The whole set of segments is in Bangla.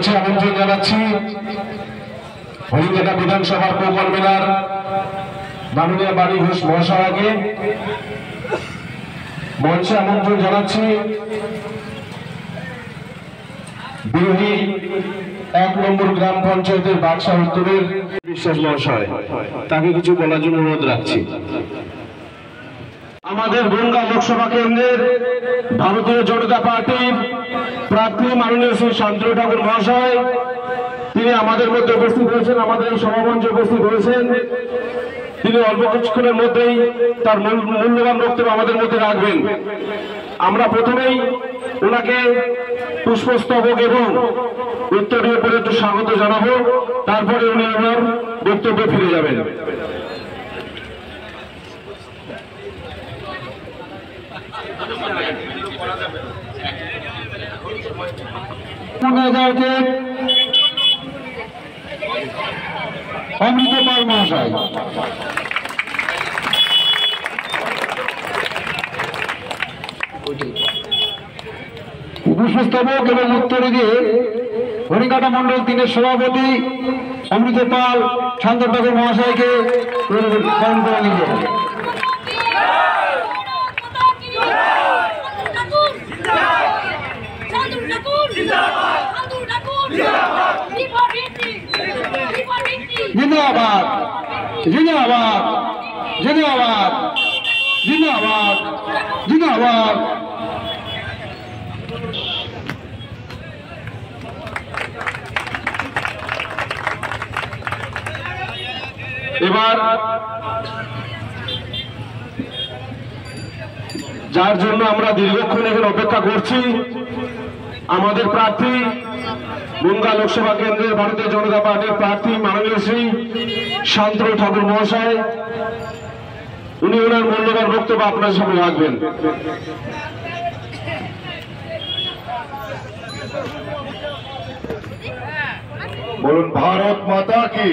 মঞ্চে আমন্ত্রণ জানাচ্ছি হরিকেটা বিধানসভার কো-কনভেনার মাননীয় বাণী ঘোষ মহাশয়কে। মঞ্চে আমন্ত্রণ জানাচ্ছি বিরোহী 1 নম্বর গ্রাম পঞ্চায়েতের বাদশা উত্তরের বিশ্বাস মহাশয়, তাকে কিছু বলার জন্য অনুরোধ রাখছি। আমাদের বনগাঁ লোকসভা কেন্দ্রের ভারতীয় জনতা পার্টির প্রার্থী মাননীয় শ্রী শান্তনু ঠাকুর মহাশয়, তিনি আমাদের মধ্যে উপস্থিত হয়েছেন, আমাদের এই সভামঞ্চে উপস্থিত হয়েছেন। তিনি অল্প কিছুক্ষণের মধ্যেই তার মূল্যবান বক্তব্য আমাদের মধ্যে রাখবেন। আমরা প্রথমেই ওনাকে পুষ্পস্তবক এবং উত্তরীয় করে একটু স্বাগত জানাবো, তারপরে উনি ওনার বক্তব্যে ফিরে যাবেন। অমৃত পাল মহাশয়। পুষ্পস্তবক এবং উত্তরে দিয়ে হরিকাটা মন্ডল 3-এর সভাপতি অমৃত পাল শান্তনু ঠাকুর মহাশয়কে বরণ করে নিয়ে যাবেন। जिंदाबाद जिंदाबाद जिंदाबाद जिंदाबाद जिंदाबाद। এবার যার জন্য আমরা দীর্ঘক্ষণ এখানে অপেক্ষা করছি, আমাদের প্রার্থী বনগাঁ লোকসভা কেন্দ্রের ভারতীয় জনতা পার্টির প্রার্থী মাননীয় শ্রী শান্তনু ঠাকুর মহাশয়, উনি ওনার মূল্যবান বক্তব্য আপনার সামনে রাখবেন। বলুন ভারত মাতা কি।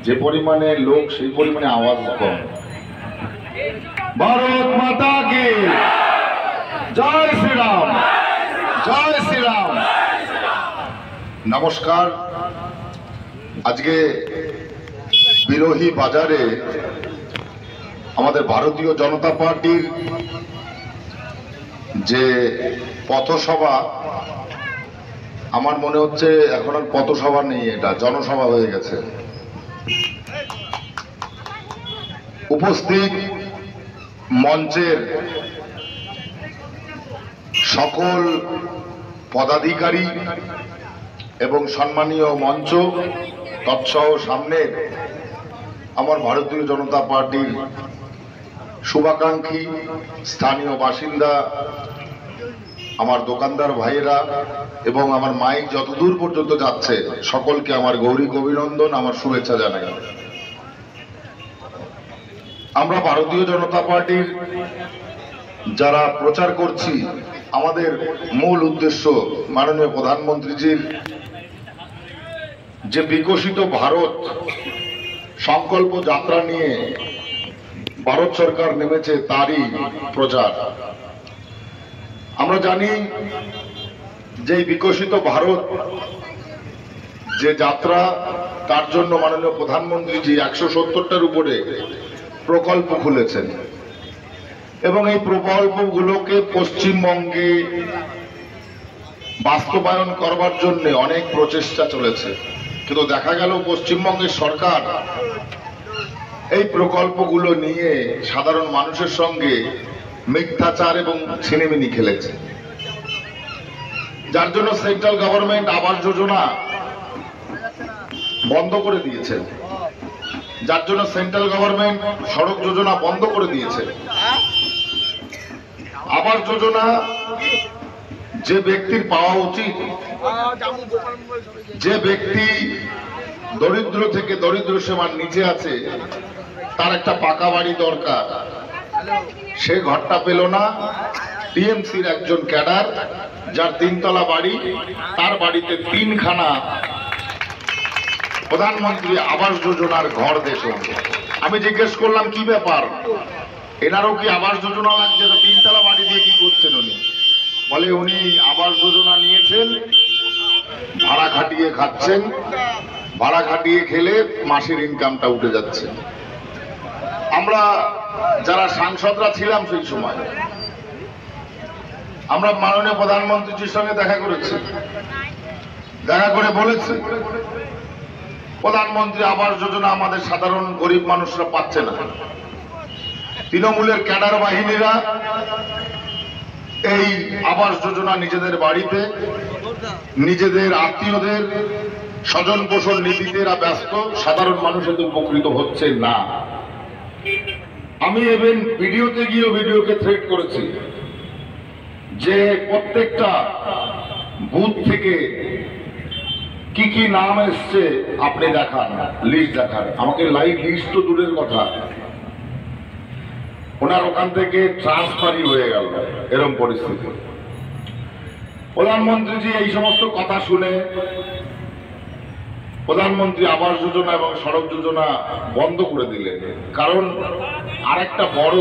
যে পরিমাণে লোক সেই পরিমাণে আওয়াজ কম। ভারত মাতা কি জয় শ্রীরাম, জয় শ্রীরাম। নমস্কার। আজকে বিরোহী বাজারে আমাদের ভারতীয় জনতা পার্টির যে পথসভা, আমার মনে হচ্ছে এখন আর পথসভা নেই, এটা জনসভা হয়ে গেছে। উপস্থিত মঞ্চের সকল পদাধিকারী এবং সম্মানীয় মঞ্চ তৎসহ সামনের আমার ভারতীয় জনতা পার্টির শুভাকাঙ্ক্ষী স্থানীয় বাসিন্দা, আমার দোকানদার ভাইয়েরা এবং আমার মাইক যতদূর পর্যন্ত যাচ্ছে সকলকে আমার গৌরী অভিনন্দন, আমার শুভেচ্ছা জানাই। আমরা ভারতীয় জনতা পার্টির যারা প্রচার করছি, আমাদের মূল উদ্দেশ্য মাননীয় প্রধানমন্ত্রীজির যে বিকশিত ভারত সংকল্প যাত্রা নিয়ে ভারত সরকার নেমেছে, তারই প্রচার। আমরা জানি যে বিকশিত ভারত যে যাত্রা, তার জন্য মাননীয় প্রধানমন্ত্রীজি 170টার উপরে প্রকল্প খুলেছেন এবং এই প্রকল্পগুলোকে পশ্চিমবঙ্গে বাস্তবায়ন করবার জন্য অনেক প্রচেষ্টা চলেছে, কিন্তু দেখা গেল পশ্চিমবঙ্গের সরকার এই প্রকল্পগুলো নিয়ে সাধারণ মানুষের সঙ্গে মিথ্যাচার এবং ছিনিমিনি খেলেছে, যার জন্য সেন্ট্রাল গভর্নমেন্ট আবাস যোজনা বন্ধ করে দিয়েছে, যার জন্য সেন্ট্রাল গভর্নমেন্ট সড়ক যোজনা বন্ধ করে দিয়েছে। আবাস যোজনা যে ব্যক্তির পাওয়া উচিত, যে ব্যক্তি দরিদ্র থেকে দরিদ্র সীমার নিচে আছে, তার একটা পাকা বাড়ি দরকার, সে ঘরটা পেল না। টিএমসির একজন ক্যাডার, যার 3তলা বাড়ি, তার বাড়িতে 3খানা প্রধানমন্ত্রী আবাস যোজনার ঘর দেখলাম। আমি জিজ্ঞেস করলাম কি ব্যাপার, এনারও কি আবাস যোজনা লাগছে? 3তলা বাড়ি দিয়ে কি করছেন উনি? বলে উনি আবাস যোজনা নিয়েছেন, ভাড়া খাটিয়ে খাচ্ছেন, ভাড়া খাটিয়ে খেলে মাসের ইনকামটা উঠে যাচ্ছে। আমরা যারা সাংসদরা ছিলাম সেই সময় আমরা মাননীয় প্রধানমন্ত্রীর সঙ্গে দেখা করেছি, দেখা করে বলেছি প্রধানমন্ত্রী আবাস যোজনা আমাদের সাধারণ গরিব মানুষরা পাচ্ছে না। তৃণমূলের ক্যাডার বাহিনীরা এই আবাস যোজনা নিজেদের বাড়িতে নিজেদের আত্মীয়দের স্বজন পোষণ নীতিতে এরা ব্যস্ত, সাধারণ মানুষ এতে উপকৃত হচ্ছে না। আমি ইভেন ভিডিওতে গিয়েও ভিডিওকে থ্রেট করেছি যে প্রত্যেকটা বুথ থেকে কি কি নাম এসছে আপনি দেখান, লিস্ট দেখান। আমাকে লাইভ লিস্ট তো দূরের কথা, ওনার ওখান থেকে ট্রান্সফারই হয়ে গেল। এরকম পরিস্থিতি। প্রধানমন্ত্রীজি এই সমস্ত কথা শুনে প্রধানমন্ত্রী আবাস যোজনা এবং সড়ক যোজনা বন্ধ করে দিলেন। কারণ আরেকটা বড়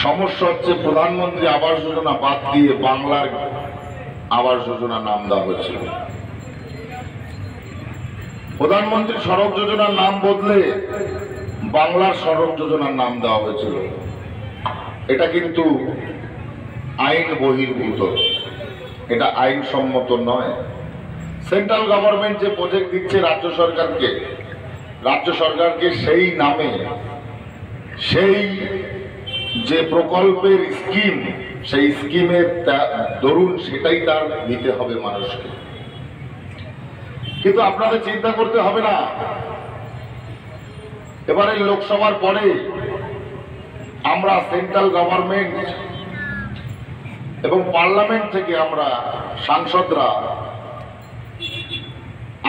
সমস্যা হচ্ছে প্রধানমন্ত্রী আবাস যোজনা বাদ দিয়ে বাংলার আবাস যোজনা নাম দেওয়া হয়েছিল। প্রধানমন্ত্রী সড়ক যোজনার নাম বদলে বাংলার সড়ক যোজনার নাম দেওয়া হয়েছিল। এটা কিন্তু আইন বহির্ভূত, এটা আইনসম্মত নয়। সেন্ট্রাল গভর্নমেন্ট যে প্রজেক্ট দিচ্ছে রাজ্য সরকারকে সেই নামে সেই যে প্রকল্পের স্কিম, সেই স্কিমের দরুন সেটাই তার দিতে হবে মানুষকে। কিন্তু আপনাদের চিন্তা করতে হবে না, এবারে লোকসভার পরে আমরা সেন্ট্রাল গভর্নমেন্ট এবং পার্লামেন্ট থেকে আমরা সাংসদরা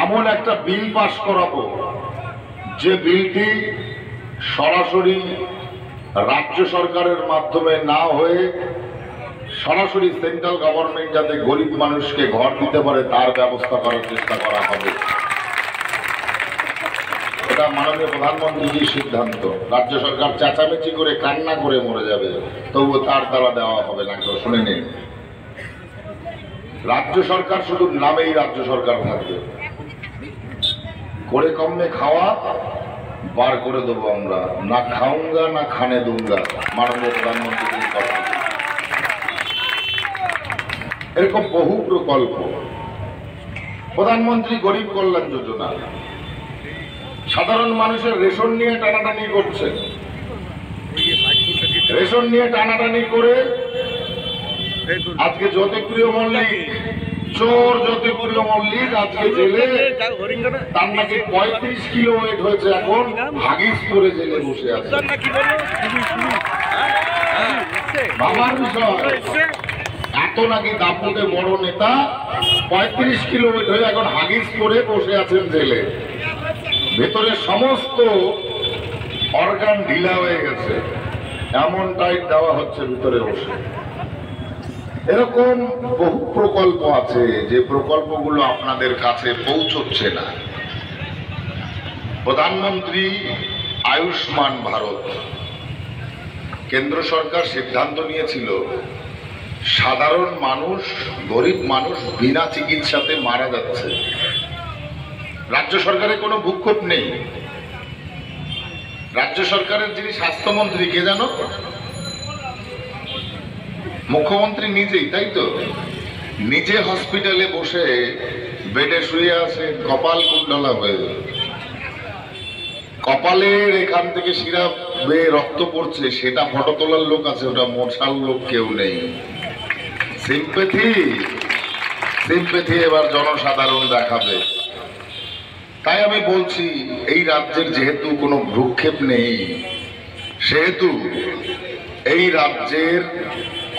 এমন একটা বিল পাস করাবো যে বিলটি সরাসরি রাজ্য সরকারের মাধ্যমে না হয়ে সরাসরি সেন্ট্রাল গভর্নমেন্ট যাতে গরিব মানুষকে ঘর দিতে পারে তার ব্যবস্থা করার চেষ্টা করা হবে। এটা মাননীয় প্রধানমন্ত্রীর সিদ্ধান্ত। রাজ্য সরকার চেঁচামেচি করে কান্না করে মরে যাবে, তবুও তার দ্বারা দেওয়া হবে না। কেউ শুনে নিন, রাজ্য সরকার শুধু নামেই রাজ্য সরকার থাকবে। করে কমে খাওয়া বার করে দেবো আমরা, না খাউঙ্গা না খানে দুঙ্গা, মাননীয় প্রধানমন্ত্রীর কথা। এরকম বহু প্রকল্প, প্রধানমন্ত্রী গরিব কল্যাণ যোজনা, সাধারণ মানুষের রেশন নিয়ে টানাটানি করছে। রেশন নিয়ে টানাটানি করে আজকে জ্যোতিপ্রিয় মল্লিক, চোর জ্যোতিপ্রিয় মল্লিক আজকে জেলে, তার নাকি 35 কিলো ওয়েট হয়েছে, এখন হাগিস করে জেলে বসে আছে। বাবার বিষয়, এত নাকি দাপুটে বড় নেতা 35 কিলো ওয়েট হয়ে এখন হাগিস করে বসে আছেন জেলে। ভেতরে সমস্ত অর্গান ঢিলা হয়ে গেছে, এমন টাইট দেওয়া হচ্ছে ভিতরে বসে। এরকম বহু প্রকল্প আছে যে প্রকল্পগুলো আপনাদের কাছে পৌঁছচ্ছে না। প্রধানমন্ত্রী আয়ুষ্মান ভারত, কেন্দ্র সরকার সিদ্ধান্ত নিয়েছিল সাধারণ মানুষ, গরিব মানুষ বিনা চিকিৎসাতে মারা যাচ্ছে। রাজ্য সরকারের কোনো ভূক্ষেপ নেই। রাজ্য সরকারের যিনি স্বাস্থ্যমন্ত্রী কে জানো? মুখ্যমন্ত্রী নিজেই, তাই তো? নিজে হসপিটালে বসে বেডে শুয়ে আছে, কপাল কুণ্ডলা হয়ে, কপালের এখান থেকে শিরা বেয়ে রক্ত পড়ছে, সেটা ফটো তোলার লোক আছে, ওটা মোছার লোক কেউ নেই। সিম্পেথি এবার জনসাধারণ দেখাবে। তাই আমি বলছি, এই রাজ্যের যেহেতু কোনো ভ্রুক্ষেপ নেই, সেহেতু এই রাজ্যের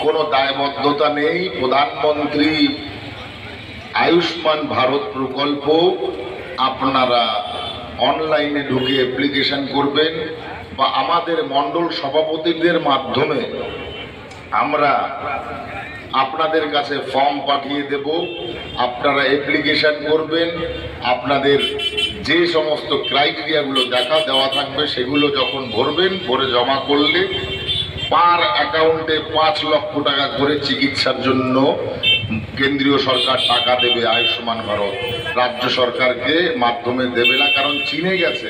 কোনো দায়বদ্ধতা নেই। প্রধানমন্ত্রী আয়ুষ্মান ভারত প্রকল্প আপনারা অনলাইনে ঢুকে অ্যাপ্লিকেশন করবেন, বা আমাদের মণ্ডল সভাপতিদের মাধ্যমে আমরা আপনাদের কাছে ফর্ম পাঠিয়ে দেব। আপনারা অ্যাপ্লিকেশন করবেন, আপনাদের যে সমস্ত ক্রাইটেরিয়াগুলো দেওয়া থাকবে সেগুলো যখন ভরবেন, ভরে জমা করলে পার অ্যাকাউন্টে 5 লক্ষ টাকা করে চিকিৎসার জন্য কেন্দ্রীয় সরকার টাকা দেবে আয়ুষ্মান ভারত, রাজ্য সরকারকে মাধ্যমে দেবে না, কারণ চিনে গেছে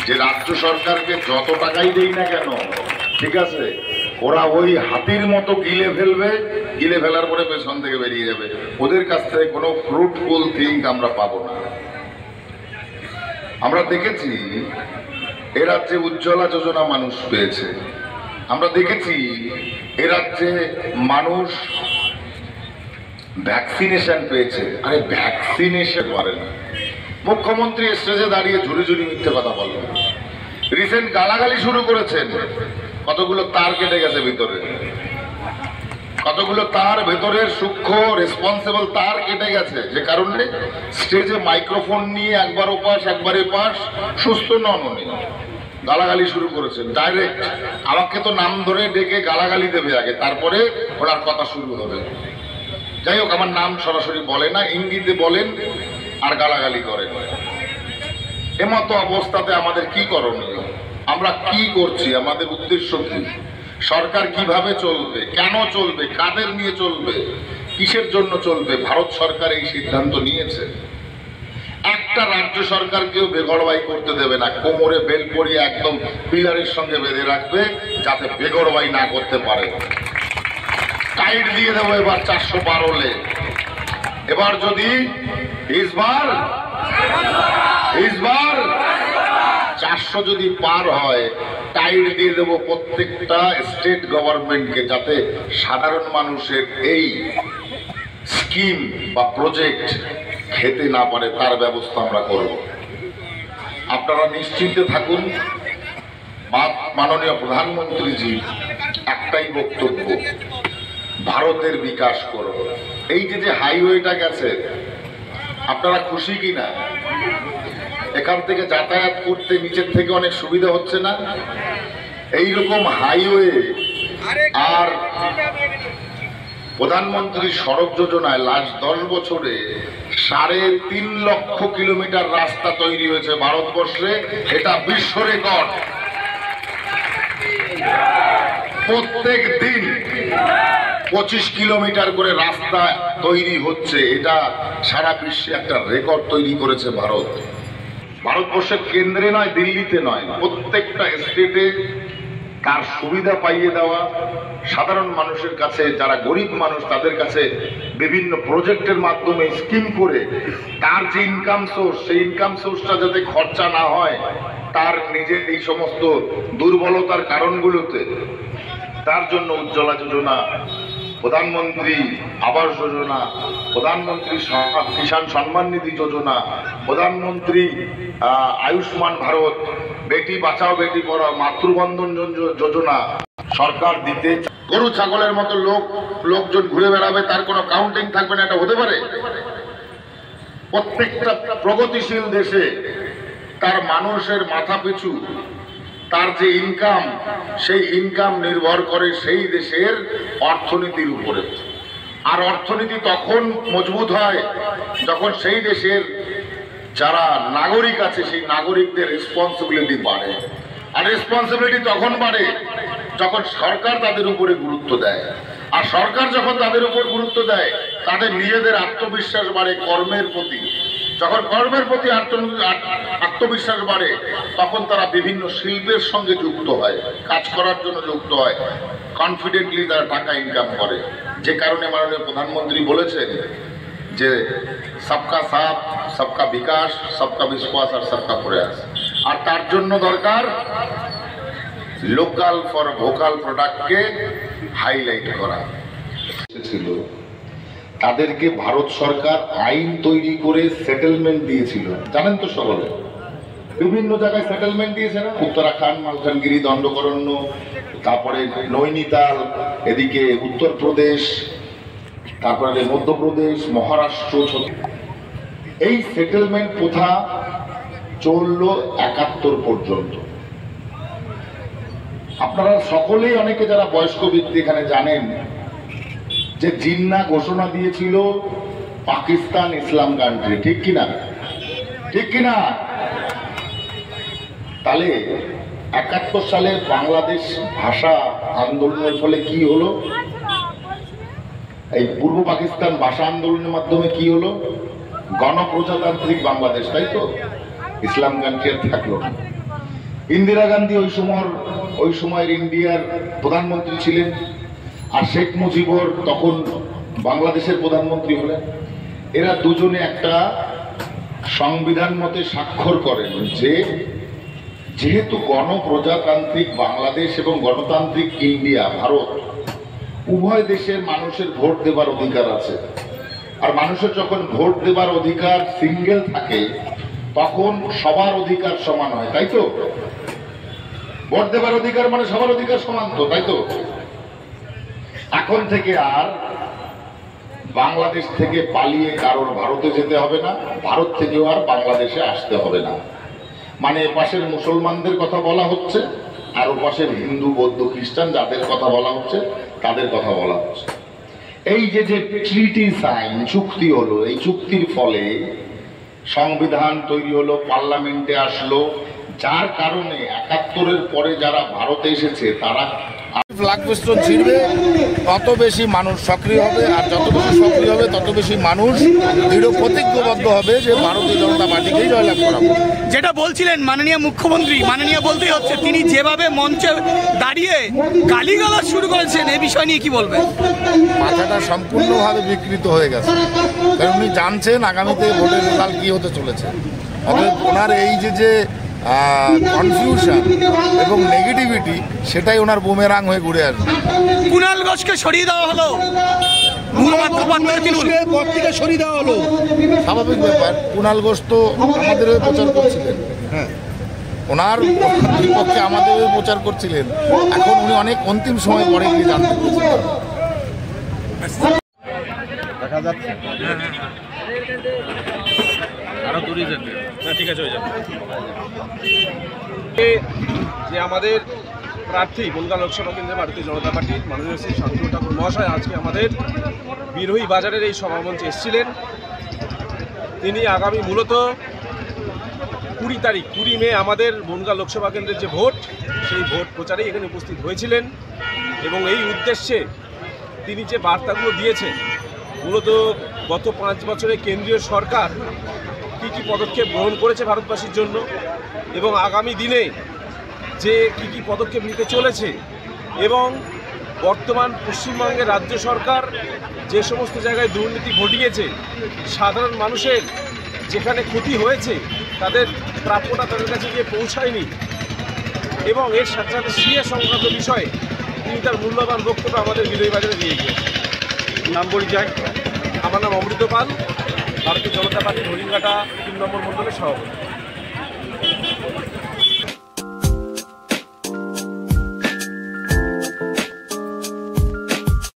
যে রাজ্য সরকারকে যত টাকাই দেই না কেন, ঠিক আছে, ওরা ওই হাতির মতো গিলে ফেলবে, গিলে ফেলার পরে পেছন থেকে বেরিয়ে যাবে। ওদের কাছ থেকে কোনো ফ্রুটফুল থিঙ্ক আমরা পাবো না। আমরা দেখেছি এ রাজ্যে উজ্জ্বলা যোজনা মানুষ পেয়েছে, আমরা দেখেছি এ রাজ্যে মানুষ ভ্যাকসিনেশন পেয়েছে। আরে ভ্যাকসিনেশন করে না, মুখ্যমন্ত্রী স্টেজে দাঁড়িয়ে ঝুড়ি ঝুড়ি মিথ্যে কথা বলবেন। রিসেন্ট গালাগালি শুরু করেছেন, কতগুলো তার কেটে গেছে ভিতরে, কতগুলো তার ভেতরের সূক্ষ্ম রেসপন্সিবল তার কেটে গেছে, যে কারণে স্টেজে মাইক্রোফোন নিয়ে একবার ওপাশ একবার এপাশ, সুস্থ নন উনি, গালাগালি শুরু করেছেন ডাইরেক্ট। আমাকে তো নাম ধরে ডেকে গালাগালি দেবে আগে, তারপরে ওনার কথা শুরু হবে। যাই হোক, আমার নাম সরাসরি বলে না, ইঙ্গিতে বলেন আর গালাগালি করেন। এমতো অবস্থাতে আমাদের কি করণীয়? আমরা কি করছি? আমাদের উদ্দেশ্য কি? সরকার কিভাবে চলবে, কেন চলবে, কাদের নিয়ে চলবে, কিসের জন্য চলবে? ভারত সরকার এই সিদ্ধান্ত নিয়েছে। একটা রাজ্য সরকারকেও বেগড়বাই করতে দেবে না, কোমরে বেল পরিয়ে একদম পিলারের সঙ্গে বেঁধে রাখবে যাতে বেগড়বাই না করতে পারে। টাইট দিয়ে দেবো এবার 412 এবার যদি ইসবার 400 যদি পার হয়, টাইট দিয়ে দেবো প্রত্যেকটা স্টেট গভর্নমেন্টকে, যাতে সাধারণ মানুষের এই স্কিম বা প্রজেক্ট খেতে না পারে, তার ব্যবস্থা আমরা করব। আপনারা নিশ্চিন্তে থাকুন। মাননীয় প্রধানমন্ত্রীজি একটাই বক্তব্য, ভারতের বিকাশ করো। এই যে হাইওয়েটা গেছে, আপনারা খুশি কিনা? এখান থেকে যাতায়াত করতে নিচের থেকে অনেক সুবিধা হচ্ছে না? এইরকম হাইওয়ে আর প্রধানমন্ত্রী সড়ক যোজনায় লাস্ট 10 বছরে 3.5 লক্ষ কিলোমিটার রাস্তা তৈরি হয়েছে ভারতবর্ষে, এটা বিশ্ব রেকর্ড। প্রত্যেক দিন 25 কিলোমিটার করে রাস্তা তৈরি হচ্ছে, এটা সারা বিশ্বে একটা রেকর্ড তৈরি করেছে ভারত। ভারতবর্ষের কেন্দ্রে নয়, দিল্লিতে নয়, প্রত্যেকটা স্টেটে তার সুবিধা পাইয়ে দেওয়া, সাধারণ মানুষের কাছে, যারা গরিব মানুষ তাদের কাছে বিভিন্ন প্রজেক্টের মাধ্যমে স্কিম করে তার যে ইনকাম সোর্স, সেই ইনকাম সোর্সটা যাতে খরচা না হয় তার নিজের এই সমস্ত দুর্বলতার কারণগুলোতে, তার জন্য উজ্জ্বলা যোজনা, প্রধানমন্ত্রী আবাস যোজনা, প্রধানমন্ত্রী কিষাণ সম্মান নিধি যোজনা, প্রধানমন্ত্রী আয়ুষ্মান ভারত, বেটি বাঁচাও বেটি পড়াও, মাতৃবন্ধন যোজনা সরকার দিতে। গরু ছাগলের মতো লোকজন ঘুরে বেড়াবে, তার কোনো কাউন্টিং থাকবে না, এটা হতে পারে? প্রত্যেকটা প্রগতিশীল দেশে তার মানুষের মাথা পিছু তার যে ইনকাম, সেই ইনকাম নির্ভর করে সেই দেশের অর্থনীতির উপরে। আর অর্থনীতি তখন মজবুত হয় যখন সেই দেশের যারা নাগরিক আছে সেই নাগরিকদের রেসপন্সিবিলিটি বাড়ে। আর রেসপন্সিবিলিটি তখন বাড়ে যখন সরকার তাদের উপরে গুরুত্ব দেয়। আর সরকার যখন তাদের উপর গুরুত্ব দেয়, তাদের নিজেদের আত্মবিশ্বাস বাড়ে কর্মের প্রতি। যখন কর্মের প্রতি আত্মবিশ্বাস বাড়ে, তখন তারা বিভিন্ন শিল্পের সঙ্গে যুক্ত হয়, কাজ করার জন্য যুক্ত হয়, কনফিডেন্টলি তারা টাকা ইনকাম করে। যে কারণে মাননীয় প্রধানমন্ত্রী বলেছেন যে সবকা সাথ, সবকা বিকাশ, সবকা বিশ্বাস আর সবকা প্রয়াস। আর তার জন্য দরকার লোকাল ফর ভোকাল প্রোডাক্টকে হাইলাইট করা। ছিল তাদেরকে ভারত সরকার আইন তৈরি করে সেটেলমেন্ট দিয়েছিল, জানেন তো সকলে। বিভিন্ন জায়গায় সেটেলমেন্ট দিয়েছে না, উত্তরাখণ্ড, মালকানগিরি, দণ্ডকরণ্য, তারপরে নৈনিতাল, এদিকে উত্তরপ্রদেশ, তারপরে মধ্যপ্রদেশ, মহারাষ্ট্র। এই সেটেলমেন্ট প্রথা চলল 71 পর্যন্ত। আপনারা সকলেই, অনেকে যারা বয়স্ক ব্যক্তি এখানে জানেন যে জিন্নাহ ঘোষণা দিয়েছিল পাকিস্তান ইসলাম কান্ট্রি, ঠিক কিনা? ঠিক কিনা? তাহলে 71 সালে বাংলাদেশ ভাষা আন্দোলনের ফলে কি হলো? এই পূর্ব পাকিস্তান ভাষা আন্দোলনের মাধ্যমে কি হলো? গণপ্রজাতান্ত্রিক বাংলাদেশ, তাই তো? ইসলাম কান্ট্রি আর থাকলো না। ইন্দিরা গান্ধী ওই সময়ের ইন্ডিয়ার প্রধানমন্ত্রী ছিলেন, আর শেখ মুজিবুর তখন বাংলাদেশের প্রধানমন্ত্রী হলেন। এরা দুজনে একটা সংবিধান মতে স্বাক্ষর করেন যে যেহেতু গণপ্রজাতান্ত্রিক বাংলাদেশ এবং গণতান্ত্রিক ইন্ডিয়া ভারত উভয় দেশের মানুষের ভোট দেবার অধিকার আছে, আর মানুষের যখন ভোট দেবার অধিকার সিঙ্গেল থাকে তখন সবার অধিকার সমান হয়, তাই তো? ভোট দেবার অধিকার মানে সবার অধিকার সমান তো, তাই তো? এখন থেকে আর বাংলাদেশ থেকে পালিয়ে কারোর ভারতে যেতে হবে না, ভারত থেকেও আর বাংলাদেশে আসতে হবে না। মানে এপাশের মুসলমানদের কথা বলা হচ্ছে, আর ওপাশের হিন্দু বৌদ্ধ খ্রিস্টান যাদের কথা বলা হচ্ছে তাদের কথা বলা হচ্ছে। এই যে ট্রিটি সাইন, চুক্তি হলো, এই চুক্তির ফলে সংবিধান তৈরি হলো, পার্লামেন্টে আসলো, যার কারণে ৭১-এর পরে যারা ভারতে এসেছে তারা ফ্ল্যাগ ফেস্টন ছিঁড়বে, তত বেশি মানুষ সক্রিয় হবে, আর যত বেশি সক্রিয় হবে তত বেশি মানুষ দৃঢ় প্রতিজ্ঞবদ্ধ হবে যে ভারতীয় জনতা পার্টিকেই জয়লাভ করাবো। যেটা বলছিলেন মাননীয় মুখ্যমন্ত্রী, মাননীয় বলতেই হচ্ছে, তিনি যেভাবে মঞ্চে দাঁড়িয়ে গালিগালাজ শুরু করেছেন, এই বিষয় নিয়ে কি বলবেন? মাথাটা সম্পূর্ণভাবে বিকৃত হয়ে গেছে, কারণ উনি জানছেন আগামীতে ভোটের রেজাল্ট কি হতে চলেছে। অতএব ওনার এই যে কনফিউশন এবং নেগেটিভিটি, সেটাই ওনার বুমেরাং হয়ে ঘুরে আসবে। কুণাল ঘোষকে সরিয়ে দেওয়া হলো, সরিয়ে দেওয়া হলো, স্বাভাবিক ব্যাপার। কুণাল ঘোষ তো আমাদের হয়ে প্রচার করছিলেন, হ্যাঁ, ওনার বিপক্ষে আমাদের হয়ে প্রচার করছিলেন। এখন উনি অনেক অন্তিম সময় পরে গিয়ে জানতে পেরেছেন। দেখা যাচ্ছে আরো দূরে যেতে, ঠিক আছে, হয়ে যাবে। যে আমাদের প্রার্থী বনগাঁ লোকসভা কেন্দ্রে ভারতীয় জনতা পার্টির মাননীয় শ্রী শান্তনু ঠাকুর মহাশয় আজকে আমাদের বিরোহী বাজারের এই সভামঞ্চে এসেছিলেন। তিনি আগামী মূলত 20 মে আমাদের বনগাঁ লোকসভা কেন্দ্রের যে ভোট, সেই ভোট প্রচারে এখানে উপস্থিত হয়েছিলেন, এবং এই উদ্দেশ্যে তিনি যে বার্তাগুলো দিয়েছেন, মূলত গত 5 বছরে কেন্দ্রীয় সরকার কী কী পদক্ষেপ গ্রহণ করেছে ভারতবাসীর জন্য, এবং আগামী দিনে যে কী পদক্ষেপ নিতে চলেছে, এবং বর্তমান পশ্চিমবঙ্গের রাজ্য সরকার যে সমস্ত জায়গায় দুর্নীতি ঘটিয়েছে, সাধারণ মানুষের যেখানে ক্ষতি হয়েছে তাদের প্রাপ্যটা তাদের কাছে গিয়ে পৌঁছায়নি, এবং এর সাথে সাথে সিএ সংক্রান্ত বিষয়ে তিনি তার মূল্যবান বক্তব্য আমাদের বিরোধী বাজারে দিয়ে গিয়েছেন। নাম পরিচয়? আমার নাম অমৃত পাল, ভারতীয় জনতা পার্টির হরিণঘাটা 3 নম্বর মণ্ডলের সভাপতি।